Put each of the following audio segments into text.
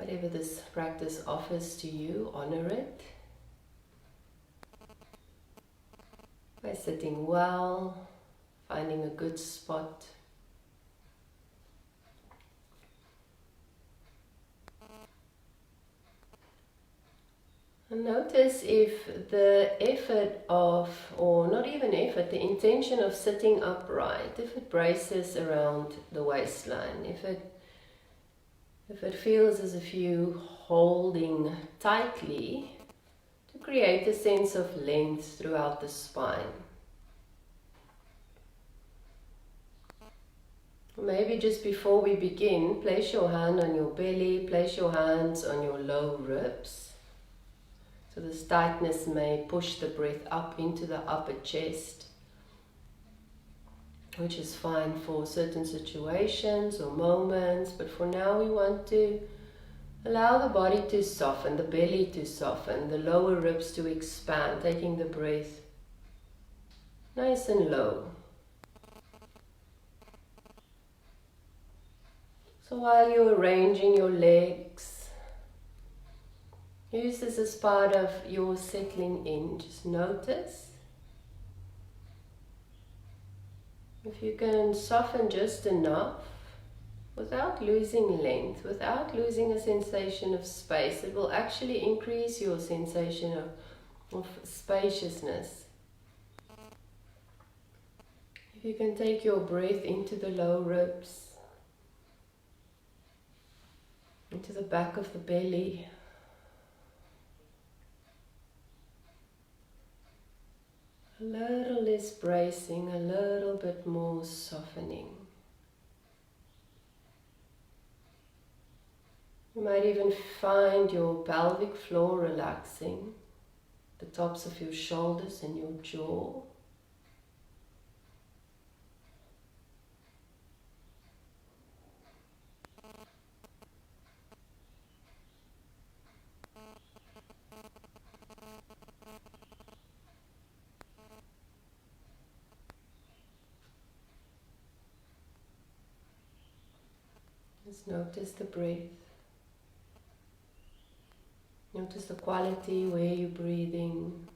Whatever this practice offers to you, honor it. By sitting well, finding a good spot. And notice if the effort of, or not even effort, the intention of sitting upright, if it braces around the waistline, if it feels as if you holding tightly to create a sense of length throughout the spine. Maybe just before we begin, place your hand on your belly, place your hands on your low ribs. So this tightness may push the breath up into the upper chest, which is fine for certain situations or moments, but for now we want to allow the body to soften, the belly to soften, the lower ribs to expand, taking the breath nice and low. So while you're arranging your legs, use this as part of your settling in. Just notice if you can soften just enough without losing length, without losing a sensation of space. It will actually increase your sensation of spaciousness. If you can take your breath into the low ribs, into the back of the belly, a little less bracing, a little bit more softening. You might even find your pelvic floor relaxing, the tops of your shoulders and your jaw. Just notice the breath. Notice the quality where you're breathing.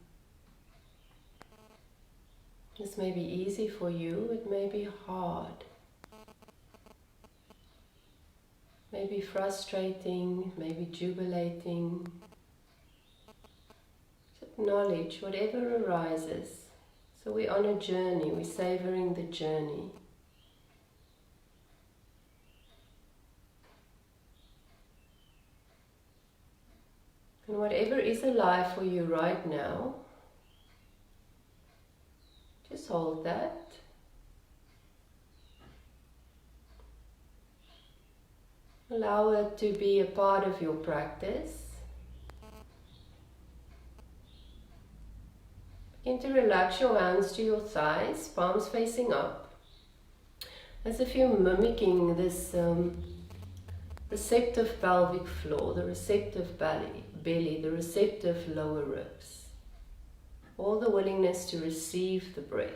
This may be easy for you, it may be hard. Maybe frustrating, maybe jubilating. Just acknowledge whatever arises. So we're on a journey, we're savoring the journey. And whatever is alive for you right now, just hold that. Allow it to be a part of your practice. Begin to relax your hands to your thighs, palms facing up, as if you're mimicking this receptive pelvic floor, the receptive belly, the receptive lower ribs. All the willingness to receive the breath.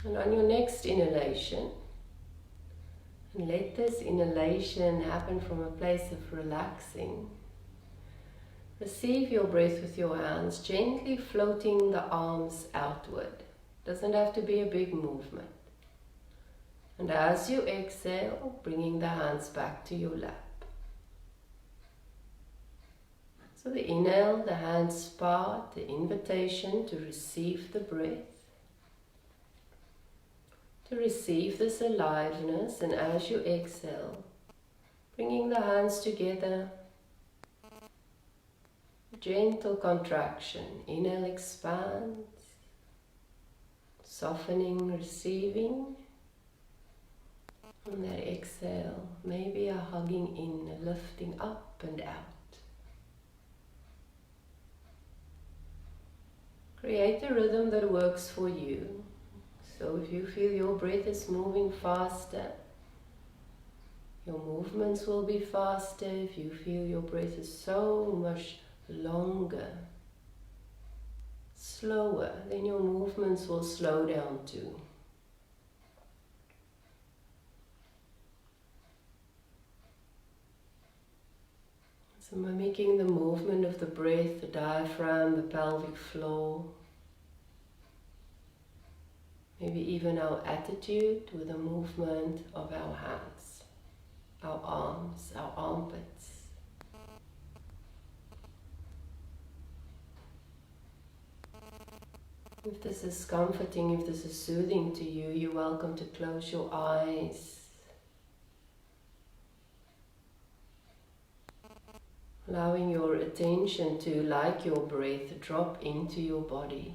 And on your next inhalation, and let this inhalation happen from a place of relaxing. Receive your breath with your hands, gently floating the arms outward. Doesn't have to be a big movement. And as you exhale, bringing the hands back to your lap. So the inhale, the hands part, the invitation to receive the breath. To receive this aliveness, and as you exhale, bringing the hands together, gentle contraction. Inhale, expands, softening, receiving. And that exhale, maybe a hugging in, a lifting up and out. Create a rhythm that works for you. So if you feel your breath is moving faster, your movements will be faster. If you feel your breath is so much longer, slower, then your movements will slow down too. So mimicking the movement of the breath, the diaphragm, the pelvic floor. Maybe even our attitude with the movement of our hands, our arms, our armpits. If this is comforting, if this is soothing to you, you're welcome to close your eyes. Allowing your attention to, like your breath, drop into your body.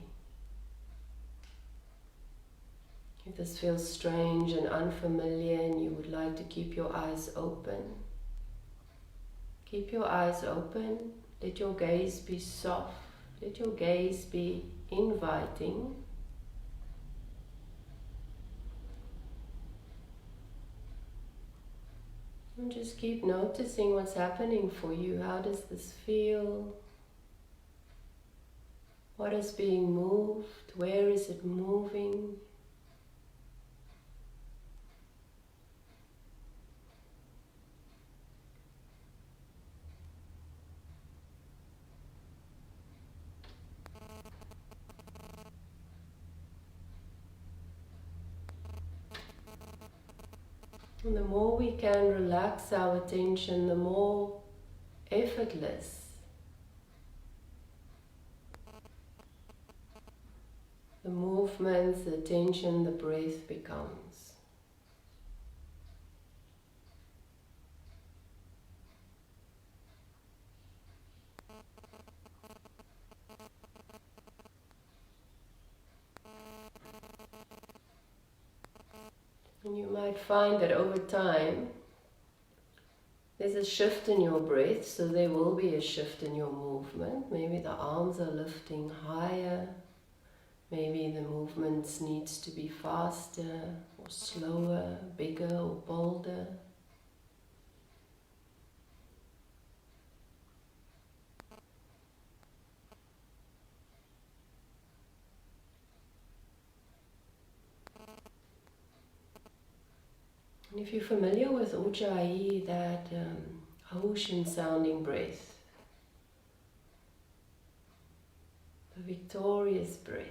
If this feels strange and unfamiliar and you would like to keep your eyes open, keep your eyes open. Let your gaze be soft. Let your gaze be inviting. And just keep noticing what's happening for you. How does this feel? What is being moved? Where is it moving? And the more we can relax our attention, the more effortless the movements, the attention, the breath becomes. And you might find that over time there's a shift in your breath, so there will be a shift in your movement. Maybe the arms are lifting higher. Maybe the movements needs to be faster or slower, bigger or bolder. And if you're familiar with Ujjayi, that ocean sounding breath, the victorious breath,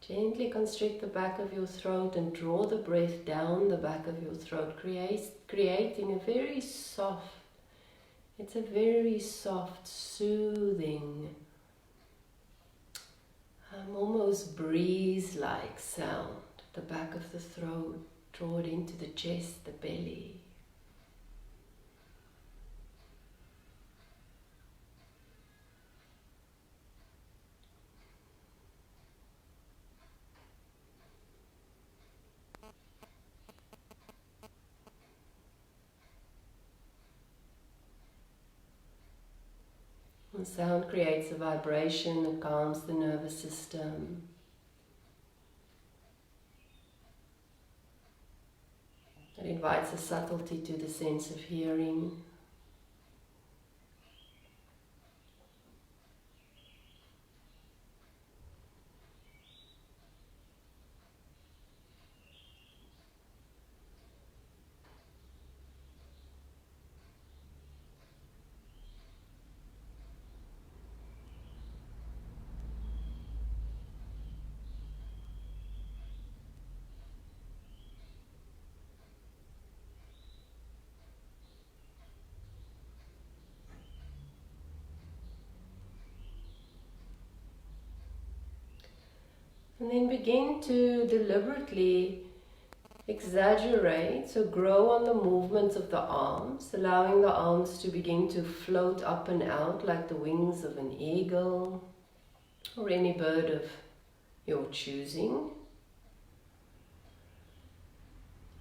gently constrict the back of your throat and draw the breath down the back of your throat, creating a very soft, it's a very soft, soothing, almost breeze-like sound at the back of the throat. Draw it into the chest, the belly. The sound creates a vibration that calms the nervous system. It invites a subtlety to the sense of hearing. And then begin to deliberately exaggerate, so grow on the movements of the arms, allowing the arms to begin to float up and out like the wings of an eagle or any bird of your choosing.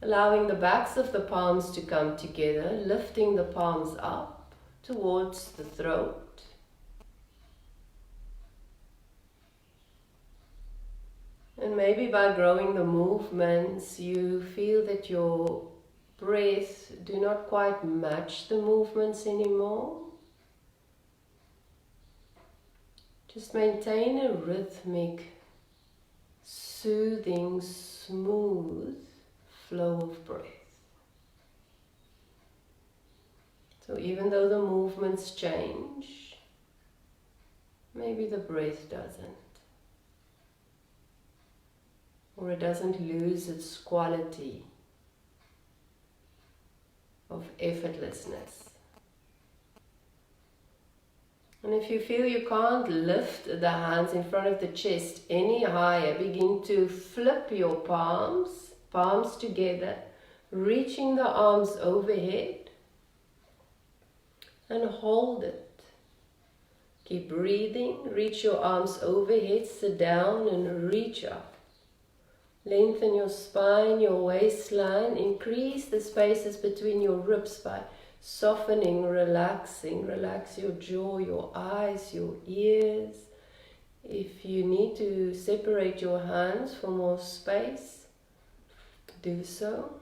Allowing the backs of the palms to come together, lifting the palms up towards the throat. And maybe by growing the movements, you feel that your breath do not quite match the movements anymore. Just maintain a rhythmic, soothing, smooth flow of breath. So even though the movements change, maybe the breath doesn't. Or it doesn't lose its quality of effortlessness. And if you feel you can't lift the hands in front of the chest any higher, begin to flip your palms together, reaching the arms overhead, and hold it. Keep breathing, reach your arms overhead, sit down and reach up. Lengthen your spine, your waistline, increase the spaces between your ribs by softening, relaxing. Relax your jaw, your eyes, your ears. If you need to separate your hands for more space, do so.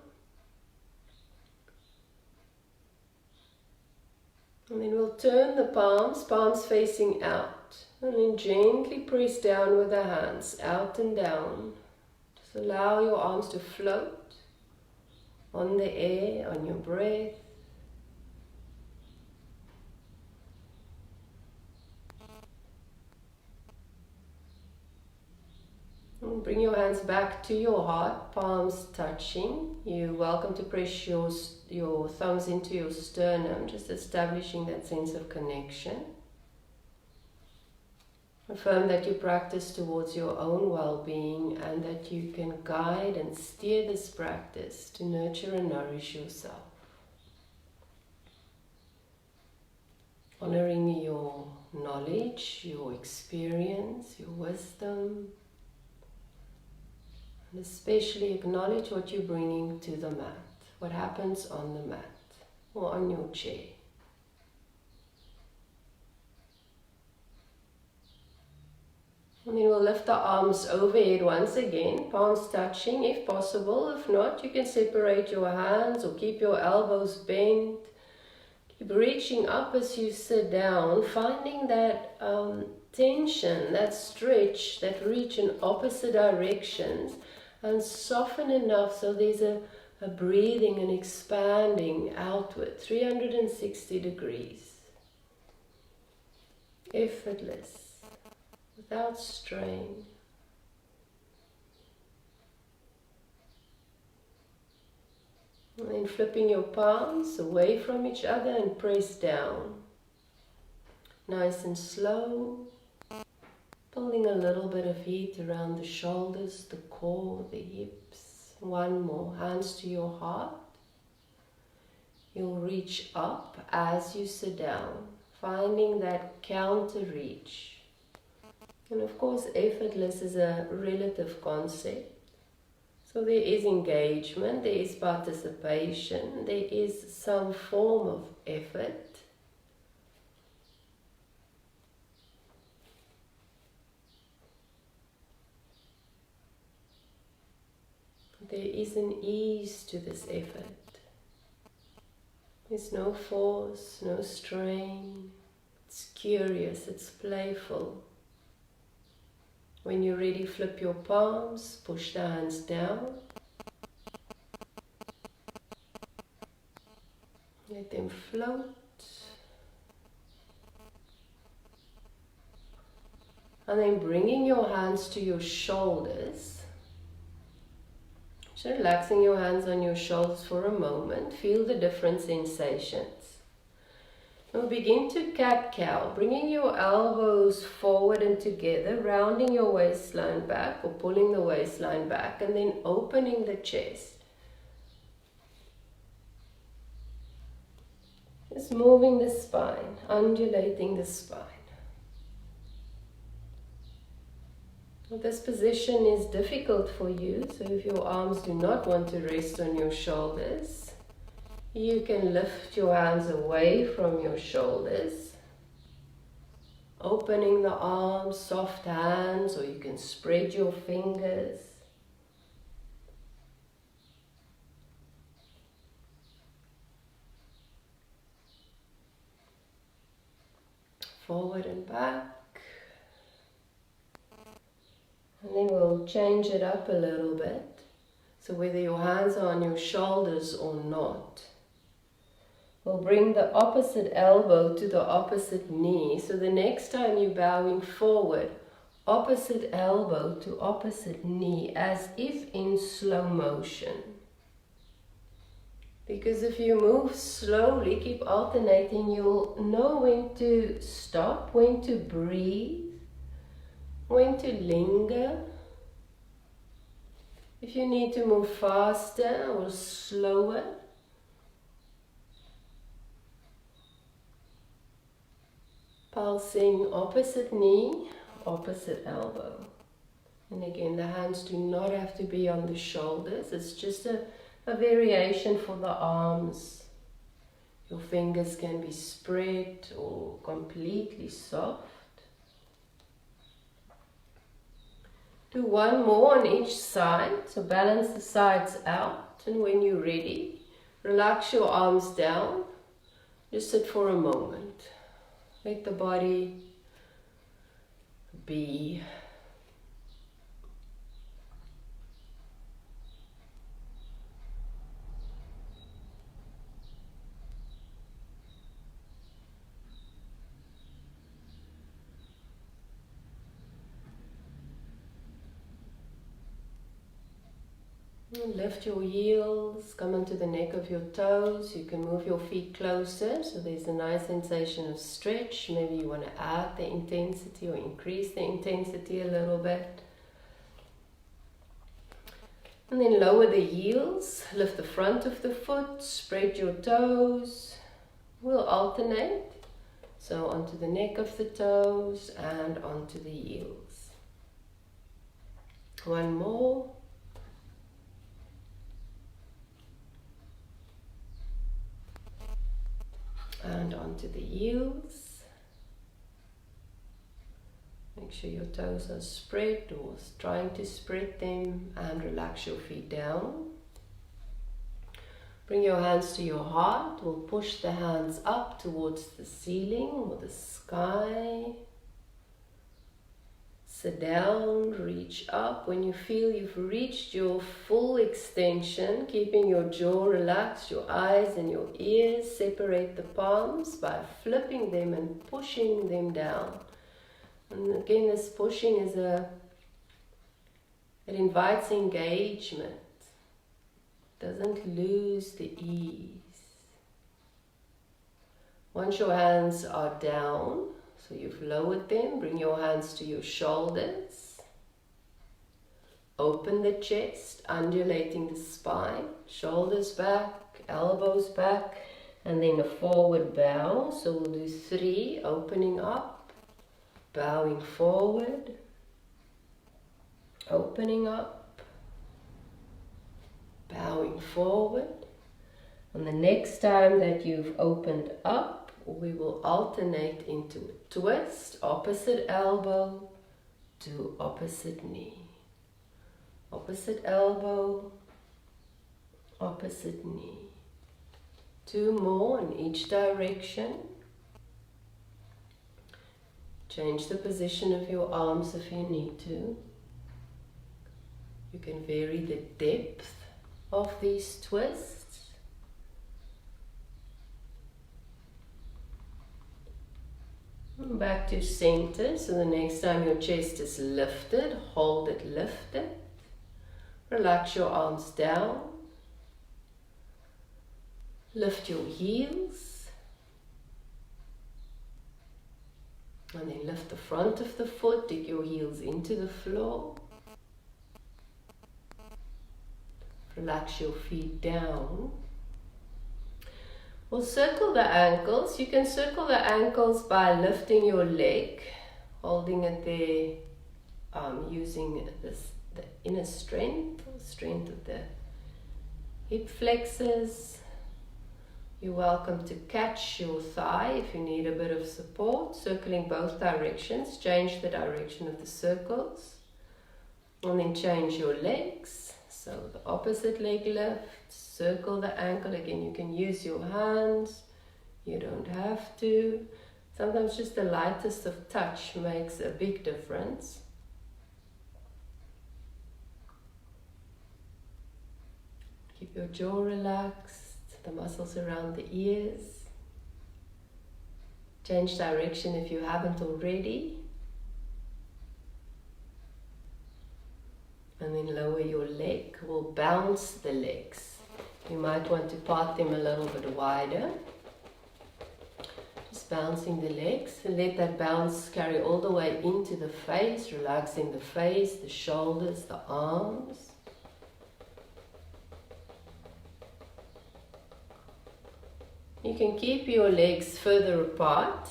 And then we'll turn the palms facing out. And then gently press down with the hands, out and down. Just allow your arms to float on the air, on your breath. And bring your hands back to your heart, palms touching. You're welcome to press your thumbs into your sternum, just establishing that sense of connection. Affirm that you practice towards your own well-being and that you can guide and steer this practice to nurture and nourish yourself. Honoring your knowledge, your experience, your wisdom, and especially acknowledge what you're bringing to the mat, what happens on the mat or on your chair. And then we'll lift the arms overhead once again, palms touching if possible. If not, you can separate your hands or keep your elbows bent. Keep reaching up as you sit down, finding that tension, that stretch, that reach in opposite directions, and soften enough so there's a breathing and expanding outward, 360 degrees. Effortless, without strain. And then flipping your palms away from each other and press down. Nice and slow. Building a little bit of heat around the shoulders, the core, the hips. One more. Hands to your heart. You'll reach up as you sit down, finding that counter reach. And of course, effortless is a relative concept. So there is engagement, there is participation, there is some form of effort. There is an ease to this effort. There's no force, no strain. It's curious, it's playful. When you're ready, flip your palms, push the hands down. Let them float. And then bringing your hands to your shoulders. Just relaxing your hands on your shoulders for a moment. Feel the different sensations. We'll begin to cat-cow, bringing your elbows forward and together, rounding your waistline back or pulling the waistline back, and then opening the chest. Just moving the spine, undulating the spine. This position is difficult for you, so if your arms do not want to rest on your shoulders, you can lift your hands away from your shoulders, opening the arms, soft hands, or you can spread your fingers. Forward and back. And then we'll change it up a little bit. So whether your hands are on your shoulders or not, We'll bring the opposite elbow to the opposite knee. So the next time you're bowing forward, opposite elbow to opposite knee, as if in slow motion. Because if you move slowly, keep alternating, you'll know when to stop, when to breathe, when to linger. If you need to move faster or slower. Pulsing opposite knee, opposite elbow. And again, the hands do not have to be on the shoulders. It's just a variation for the arms. Your fingers can be spread or completely soft. Do one more on each side. So balance the sides out. And when you're ready, relax your arms down. Just sit for a moment. Let the body be. Lift your heels, come onto the neck of your toes. You can move your feet closer, so there's a nice sensation of stretch. Maybe you want to add the intensity or increase the intensity a little bit. And then lower the heels, lift the front of the foot, spread your toes. We'll alternate. So onto the neck of the toes and onto the heels. One more. And onto the heels. Make sure your toes are spread or trying to spread them, and relax your feet down. Bring your hands to your heart. We'll push the hands up towards the ceiling or the sky. Sit down, reach up. When you feel you've reached your full extension, keeping your jaw relaxed, your eyes and your ears, separate the palms by flipping them and pushing them down. And again, this pushing is it invites engagement. Doesn't lose the ease. Once your hands are down, so you've lowered them, bring your hands to your shoulders. Open the chest, undulating the spine, shoulders back, elbows back, and then a forward bow. So we'll do 3, opening up, bowing forward, opening up, bowing forward. And the next time that you've opened up, we will alternate into a twist, opposite elbow to opposite knee. Opposite elbow, opposite knee. 2 more in each direction. Change the position of your arms if you need to. You can vary the depth of these twists. Back to center. So the next time your chest is lifted, hold it lifted. Relax your arms down. Lift your heels. And then lift the front of the foot, dig your heels into the floor. Relax your feet down. We'll circle the ankles. You can circle the ankles by lifting your leg, holding it there, using the inner strength of the hip flexors. You're welcome to catch your thigh if you need a bit of support, circling both directions. Change the direction of the circles, and then change your legs. So the opposite leg lifts. Circle the ankle. Again, you can use your hands. You don't have to. Sometimes just the lightest of touch makes a big difference. Keep your jaw relaxed. the muscles around the ears. Change direction if you haven't already. And then lower your leg. We'll bounce the legs. You might want to part them a little bit wider. Just bouncing the legs, and let that bounce carry all the way into the face, relaxing the face, the shoulders, the arms. You can keep your legs further apart.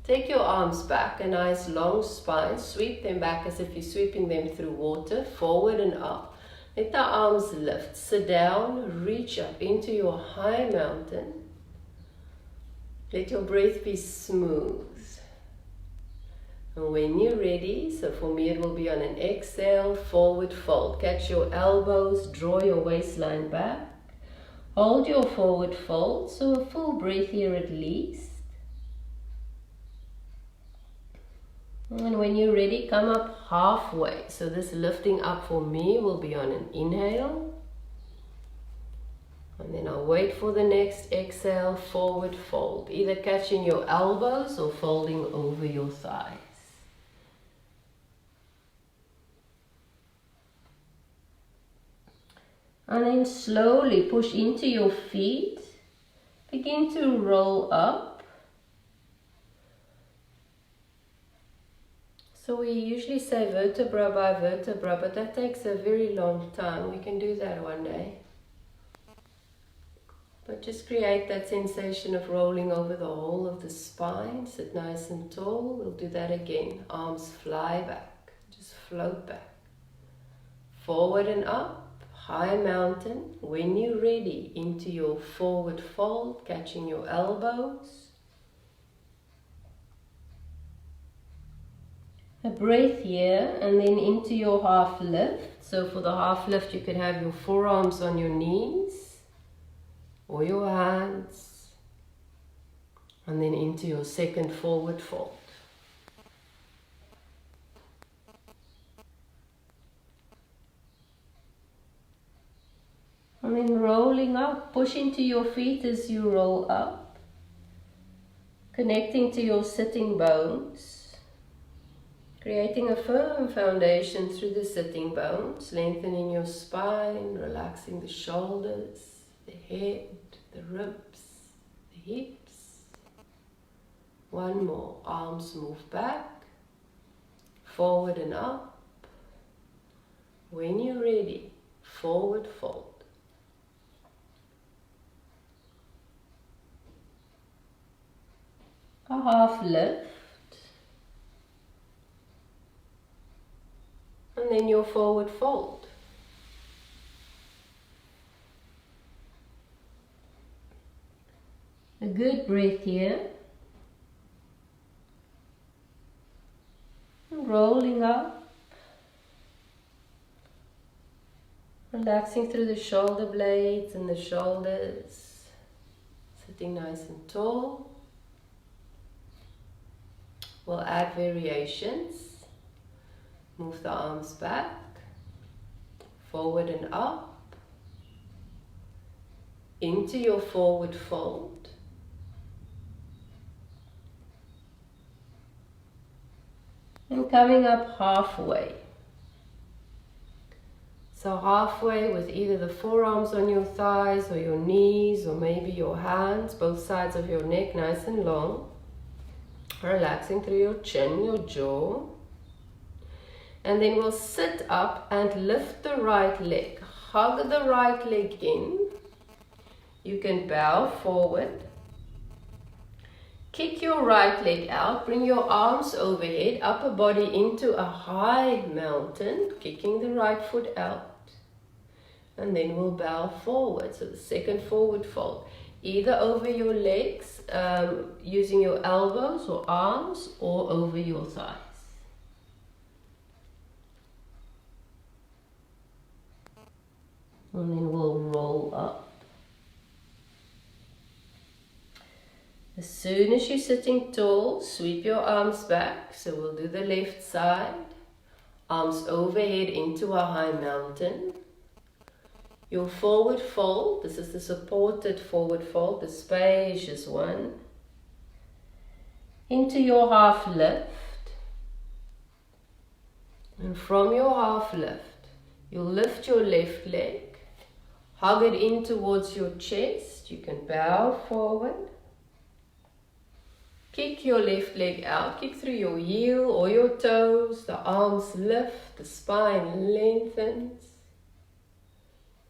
Take your arms back, a nice long spine, sweep them back as if you're sweeping them through water, forward and up. Let the arms lift, sit down, reach up into your high mountain. Let your breath be smooth. And when you're ready, so for me it will be on an exhale, forward fold. Catch your elbows, draw your waistline back. Hold your forward fold, so a full breath here at least. And when you're ready, come up halfway. So this lifting up for me will be on an inhale. And then I'll wait for the next exhale, forward fold. Either catching your elbows or folding over your thighs. And then slowly push into your feet. Begin to roll up. So we usually say vertebra by vertebra, but that takes a very long time. We can do that one day. But just create that sensation of rolling over the whole of the spine. Sit nice and tall. We'll do that again. Arms fly back. Just float back. Forward and up. High mountain. When you're ready, into your forward fold, catching your elbows. A breath here, and then into your half lift. So for the half lift, you can have your forearms on your knees or your hands, and then into your second forward fold. And then rolling up, push into your feet as you roll up, connecting to your sitting bones. Creating a firm foundation through the sitting bones, lengthening your spine, relaxing the shoulders, the head, the ribs, the hips. One more. Arms move back, forward and up. When you're ready, forward fold. A half lift. And then your forward fold. A good breath here. And rolling up. Relaxing through the shoulder blades and the shoulders. Sitting nice and tall. We'll add variations. Move the arms back, forward and up, into your forward fold. And coming up halfway. So halfway with either the forearms on your thighs or your knees or maybe your hands, both sides of your neck nice and long. Relaxing through your chin, your jaw. And then we'll sit up and lift the right leg. Hug the right leg in. You can bow forward. Kick your right leg out. Bring your arms overhead. Upper body into a high mountain. Kicking the right foot out. And then we'll bow forward. So the second forward fold. Either over your legs, using your elbows or arms, or over your thighs. And then we'll roll up. As soon as you're sitting tall, sweep your arms back. So we'll do the left side. Arms overhead into a high mountain. Your forward fold, this is the supported forward fold, the spacious one, into your half lift. And from your half lift, you'll lift your left leg, hug it in towards your chest. You can bow forward. Kick your left leg out, kick through your heel or your toes, the arms lift, the spine lengthens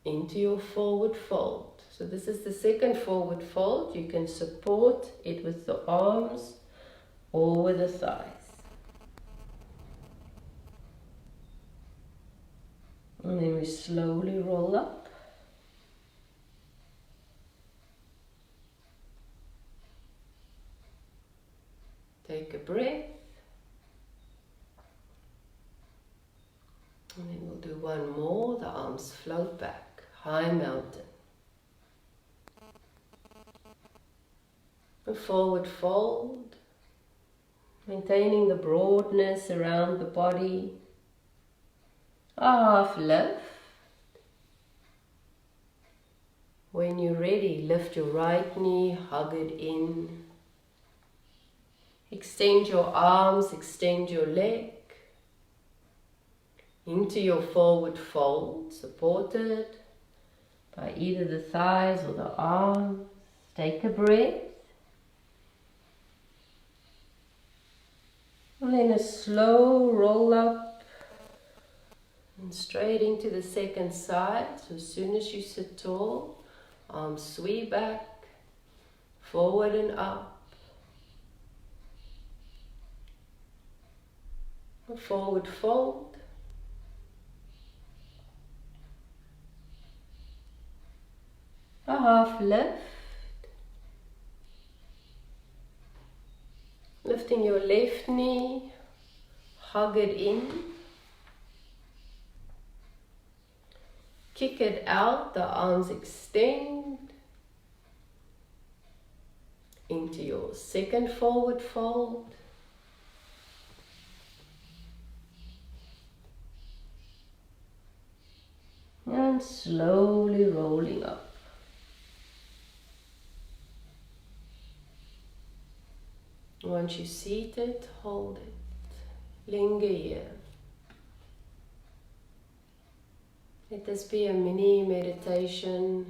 into your forward fold. So this is the second forward fold. You can support it with the arms or with the thighs. And then we slowly roll up. Take a breath. And then we'll do one more. The arms float back. High mountain. A forward fold. Maintaining the broadness around the body. A half lift. When you're ready, lift your right knee, hug it in. Extend your arms, extend your leg into your forward fold, supported by either the thighs or the arms. Take a breath. And then a slow roll up and straight into the second side. So as soon as you sit tall, arms sweep back, forward and up. A forward fold. A half lift. Lifting your left knee, hug it in. Kick it out, the arms extend into your second forward fold. And slowly rolling up. Once you're seated, hold it. Linger here. Let this be a mini meditation.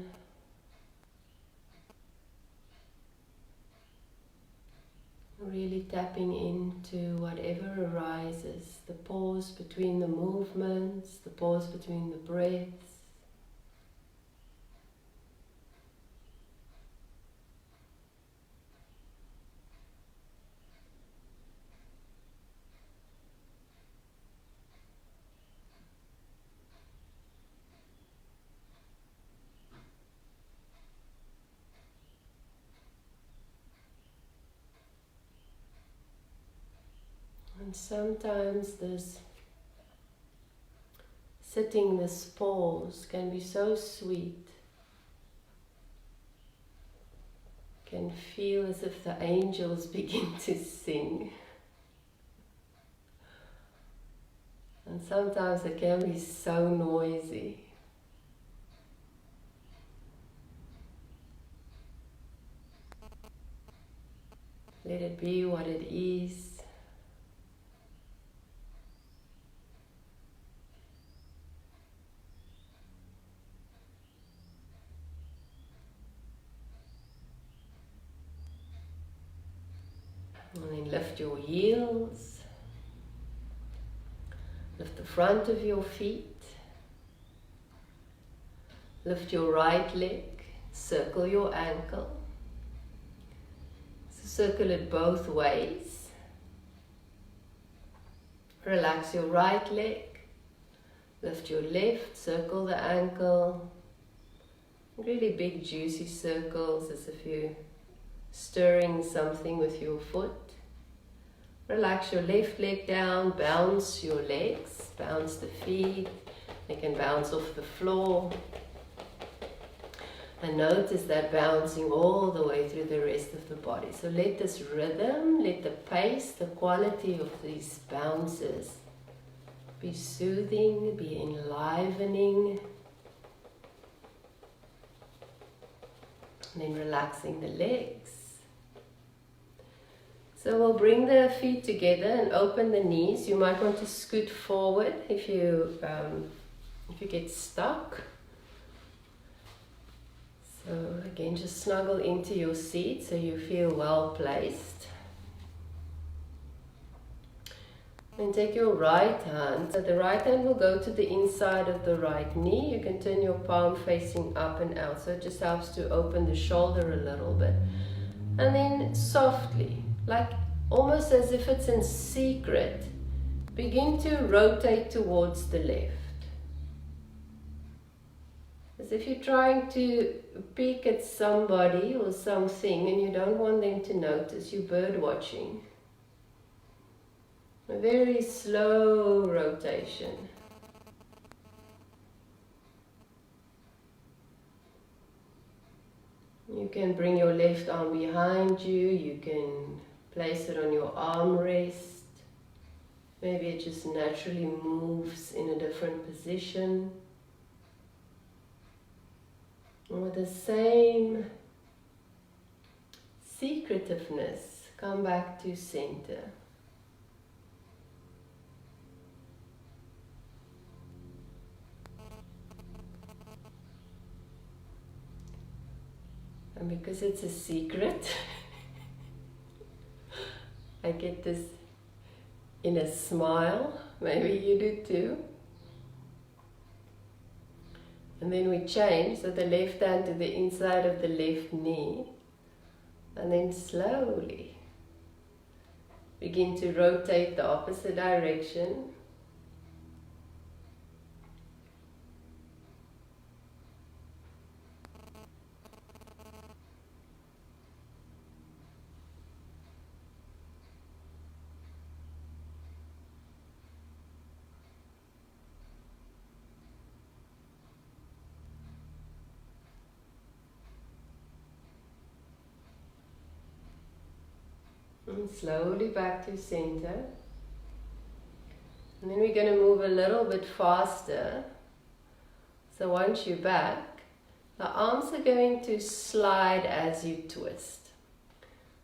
Really tapping into whatever arises, the pause between the movements, the pause between the breaths. And sometimes this sitting, this pause can be so sweet. Can feel as if the angels begin to sing. And sometimes it can be so noisy. Let it be what it is. And then lift your heels, lift the front of your feet, lift your right leg, circle your ankle, so circle it both ways, relax your right leg, lift your left, circle the ankle, really big juicy circles as if you're stirring something with your foot. Relax your left leg down, bounce your legs, bounce the feet, they can bounce off the floor. And notice that bouncing all the way through the rest of the body. So let this rhythm, let the pace, the quality of these bounces be soothing, be enlivening. And then relaxing the legs. So we'll bring the feet together and open the knees. You might want to scoot forward if you get stuck. So again, just snuggle into your seat so you feel well placed. Then take your right hand. So the right hand will go to the inside of the right knee. You can turn your palm facing up and out. So it just helps to open the shoulder a little bit. And then softly, like almost as if it's in secret, begin to rotate towards the left. As if you're trying to peek at somebody or something and you don't want them to notice. You're bird watching. A very slow rotation. You can bring your left arm behind you. You can place it on your armrest. Maybe it just naturally moves in a different position. And with the same secretiveness, come back to center. And because it's a secret, I get this in a smile. Maybe you do too. And then we change, so the left hand to the inside of the left knee. And then slowly begin to rotate the opposite direction. And slowly back to center. And then we're going to move a little bit faster. So once you're back, the arms are going to slide as you twist.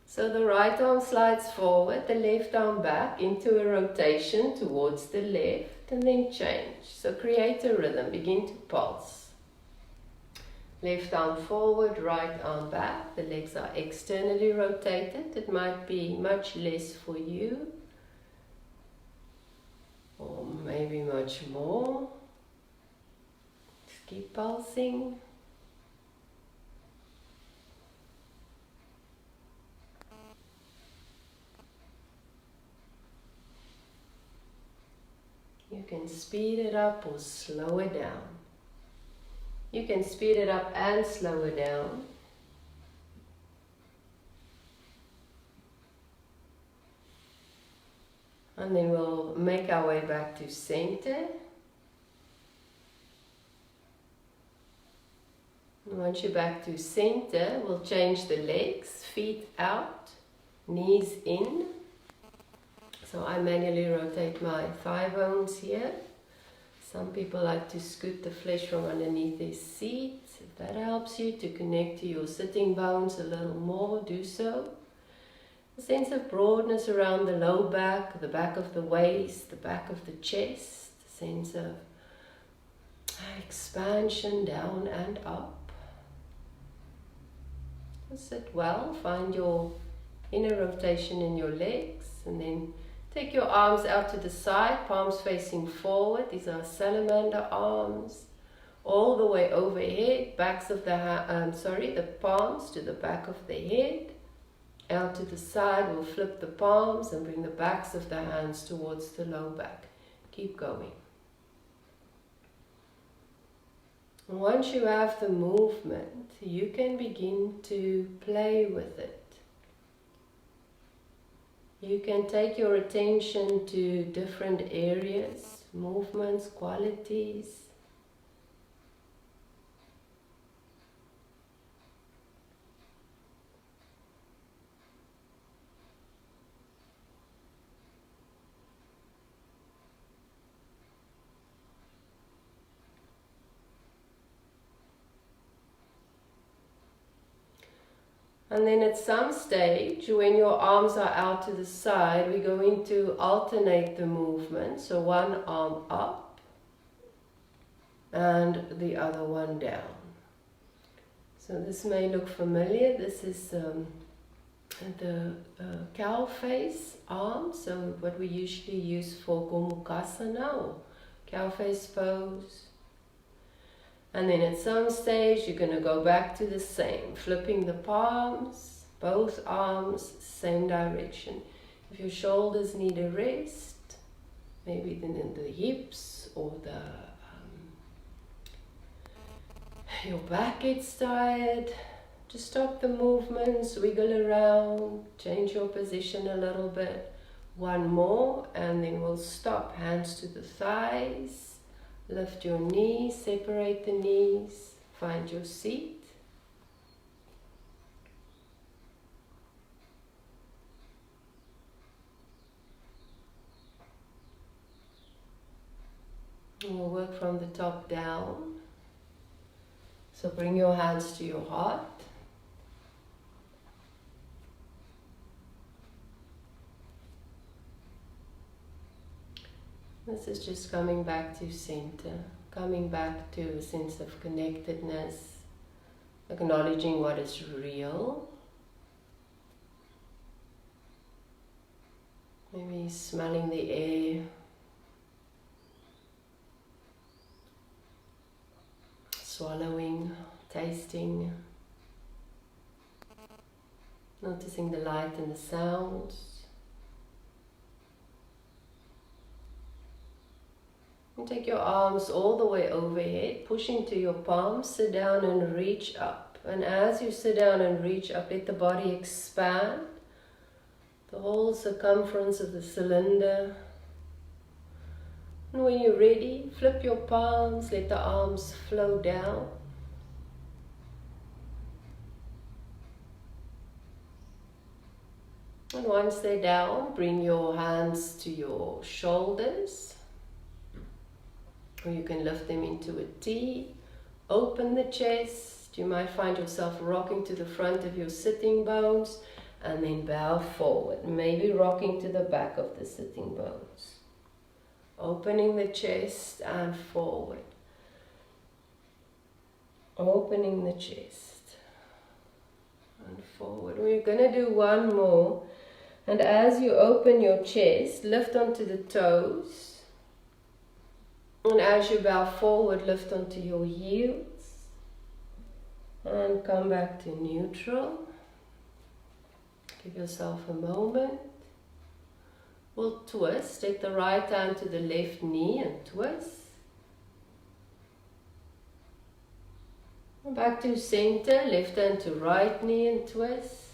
So the right arm slides forward, the left arm back into a rotation towards the left, and then change. So create a rhythm, begin to pulse. Left arm forward, right arm back. The legs are externally rotated. It might be much less for you, or maybe much more. Just keep pulsing. You can speed it up or slow it down. You can speed it up and slow it down. And then we'll make our way back to center. And once you're back to center, we'll change the legs, feet out, knees in. So I manually rotate my thigh bones here. Some people like to scoot the flesh from underneath their seat. If that helps you to connect to your sitting bones a little more, do so. A sense of broadness around the low back, the back of the waist, the back of the chest. A sense of expansion down and up. Sit well, find your inner rotation in your legs, and then take your arms out to the side, palms facing forward. These are salamander arms. All the way overhead, backs of the palms to the back of the head. Out to the side, we'll flip the palms and bring the backs of the hands towards the low back. Keep going. And once you have the movement, you can begin to play with it. You can take your attention to different areas, movements, qualities. And then at some stage, when your arms are out to the side, we're going to alternate the movement. So one arm up and the other one down. So this may look familiar. This is the cow face arm. So what we usually use for Gomukhasana or cow face pose. And then at some stage, you're going to go back to the same, flipping the palms, both arms, same direction. If your shoulders need a rest, maybe then in the hips or your back gets tired, just stop the movements, wiggle around, change your position a little bit. One more, and then we'll stop. Hands to the thighs. Lift your knees, separate the knees, find your seat. And we'll work from the top down. So bring your hands to your heart. This is just coming back to center, coming back to a sense of connectedness, acknowledging what is real. Maybe smelling the air, swallowing, tasting, noticing the light and the sounds. And take your arms all the way overhead, push into your palms, sit down and reach up. And as you sit down and reach up, let the body expand. The whole circumference of the cylinder. And when you're ready, flip your palms, let the arms flow down. And once they're down, bring your hands to your shoulders. Or you can lift them into a T. Open the chest. You might find yourself rocking to the front of your sitting bones and then bow forward, maybe rocking to the back of the sitting bones. Opening the chest and forward. Opening the chest and forward. We're going to do one more. And as you open your chest, lift onto the toes. And as you bow forward, lift onto your heels. And come back to neutral. Give yourself a moment. We'll twist. Take the right hand to the left knee and twist. And back to center. Left hand to right knee and twist.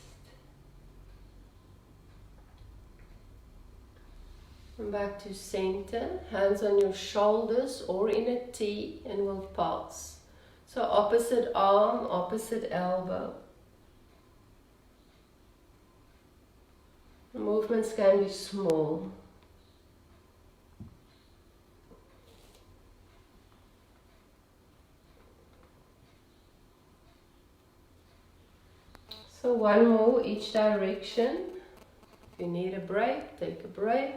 And back to center, hands on your shoulders or in a T, and we'll pulse. So opposite arm, opposite elbow. The movements can be small. So one more each direction. If you need a break, take a break.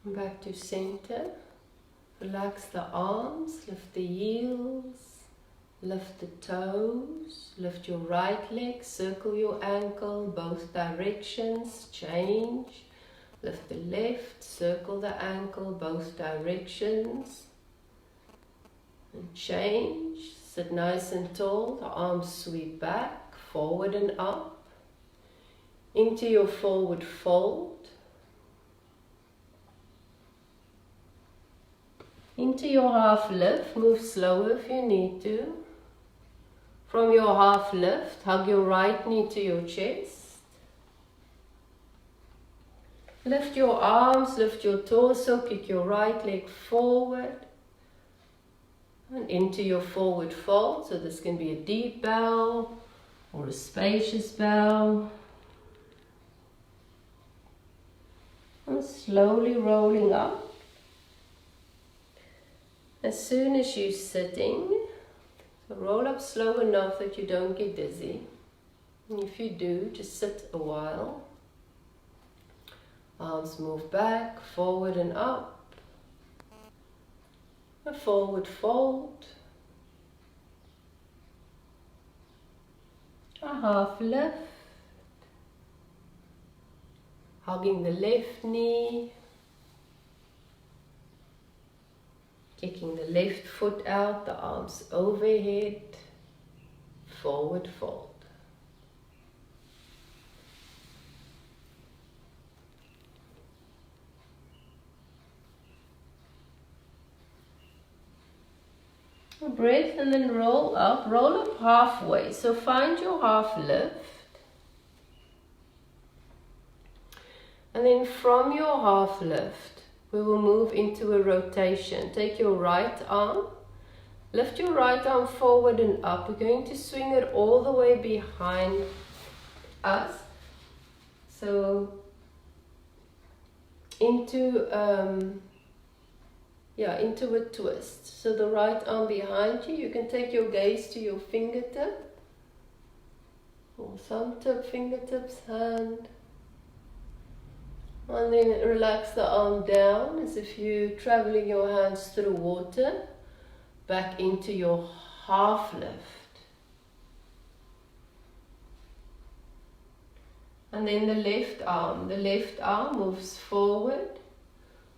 Back to center. Relax the arms, lift the heels, lift the toes, lift your right leg, circle your ankle, both directions, change. Lift the left, circle the ankle, both directions. And change. Sit nice and tall, the arms sweep back, forward and up. Into your forward fold. Into your half lift, move slower if you need to. From your half lift, hug your right knee to your chest. Lift your arms, lift your torso, kick your right leg forward. And into your forward fold, so this can be a deep bow or a spacious bow. And slowly rolling up. As soon as you're sitting, so roll up slow enough that you don't get dizzy. And if you do, just sit a while. Arms move back, forward and up. A forward fold. A half lift. Hugging the left knee. Kicking the left foot out, the arms overhead, forward fold. A breath and then roll up halfway. So find your half lift. And then from your half lift, we will move into a rotation. Take your right arm, lift your right arm forward and up. We're going to swing it all the way behind us. So into a twist. So the right arm behind you. You can take your gaze to your fingertip or thumb tip, fingertips, hand. And then relax the arm down as if you're traveling your hands through water back into your half lift. And then the left arm moves forward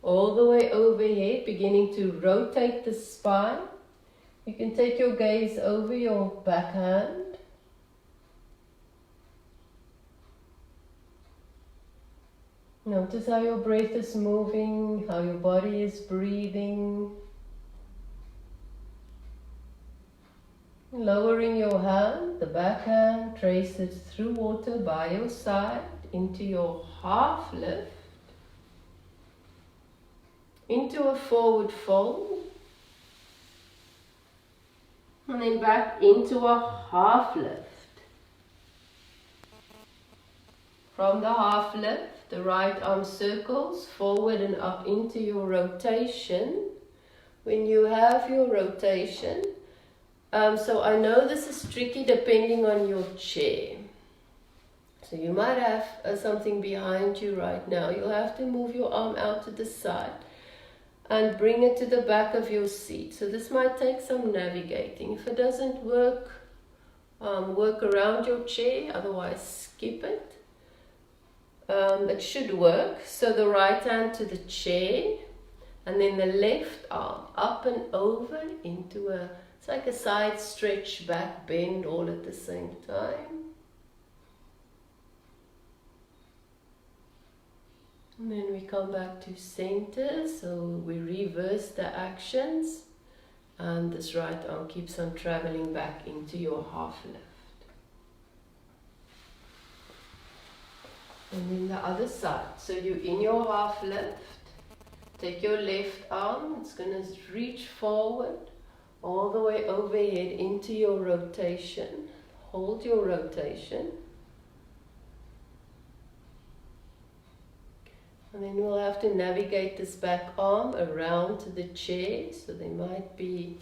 all the way overhead, beginning to rotate the spine. You can take your gaze over your backhand. Notice how your breath is moving, how your body is breathing. Lowering your hand, the backhand, trace it through water by your side into your half lift. Into a forward fold. And then back into a half lift. From the half lift, the right arm circles forward and up into your rotation. When you have your rotation, so I know this is tricky depending on your chair. So you might have something behind you right now. You'll have to move your arm out to the side and bring it to the back of your seat. So this might take some navigating. If it doesn't work, work around your chair, otherwise skip it. It should work. So the right hand to the chair, and then the left arm up and over into it's like a side stretch, back bend all at the same time. And then we come back to center, so we reverse the actions, and this right arm keeps on traveling back into your half lift. And then the other side, so you're in your half lift, take your left arm, it's going to reach forward, all the way overhead into your rotation. Hold your rotation. And then we'll have to navigate this back arm around to the chair, so there might be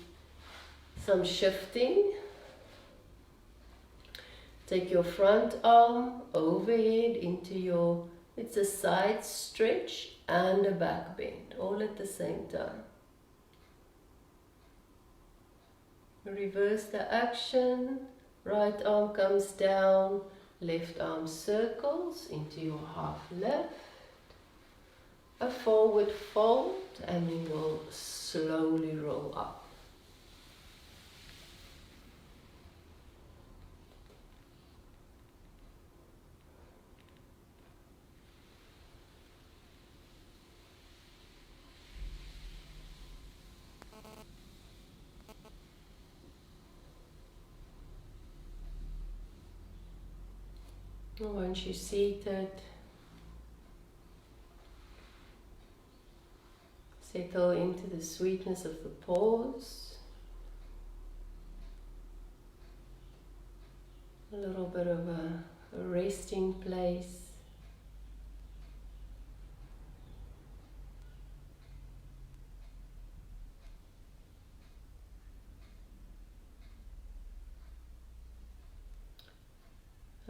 some shifting. Take your front arm overhead into it's a side stretch and a back bend, all at the same time. Reverse the action, right arm comes down, left arm circles into your half lift. A forward fold, and then you'll slowly roll up. And once you're seated, settle into the sweetness of the pause. A little bit of a resting place.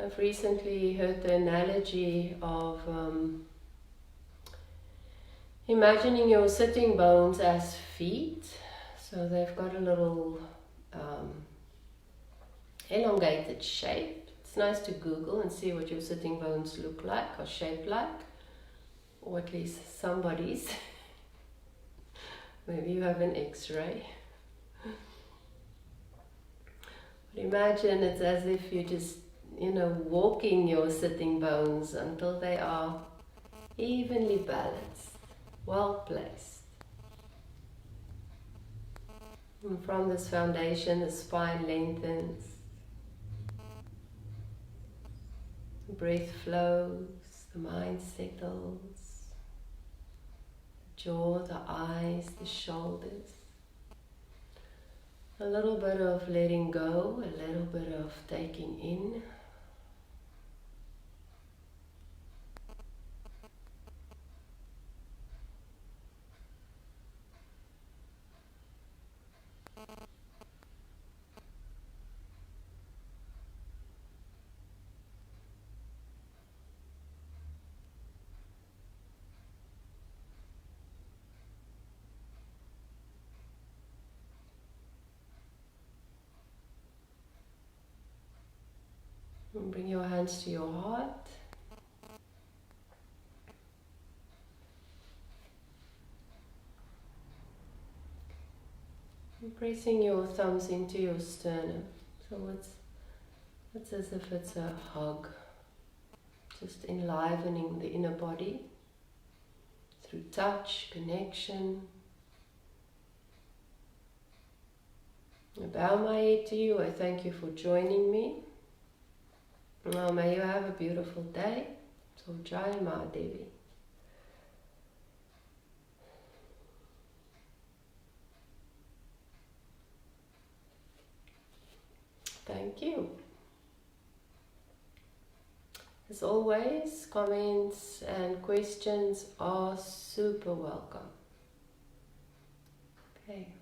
I've recently heard the analogy of imagining your sitting bones as feet. So they've got a little elongated shape. It's nice to Google and see what your sitting bones look like or shape like, or at least somebody's. Maybe you have an x-ray. But imagine it's as if you're just, walking your sitting bones until they are evenly balanced, well placed. And from this foundation, the spine lengthens, the breath flows, the mind settles, the jaw, the eyes, the shoulders. A little bit of letting go, a little bit of taking in. And bring your hands to your heart. And pressing your thumbs into your sternum. So it's as if it's a hug. Just enlivening the inner body through touch, connection. I bow my head to you. I thank you for joining me. Now may you have a beautiful day. So Jai Ma Devi. Thank you. As always, comments and questions are super welcome. Okay.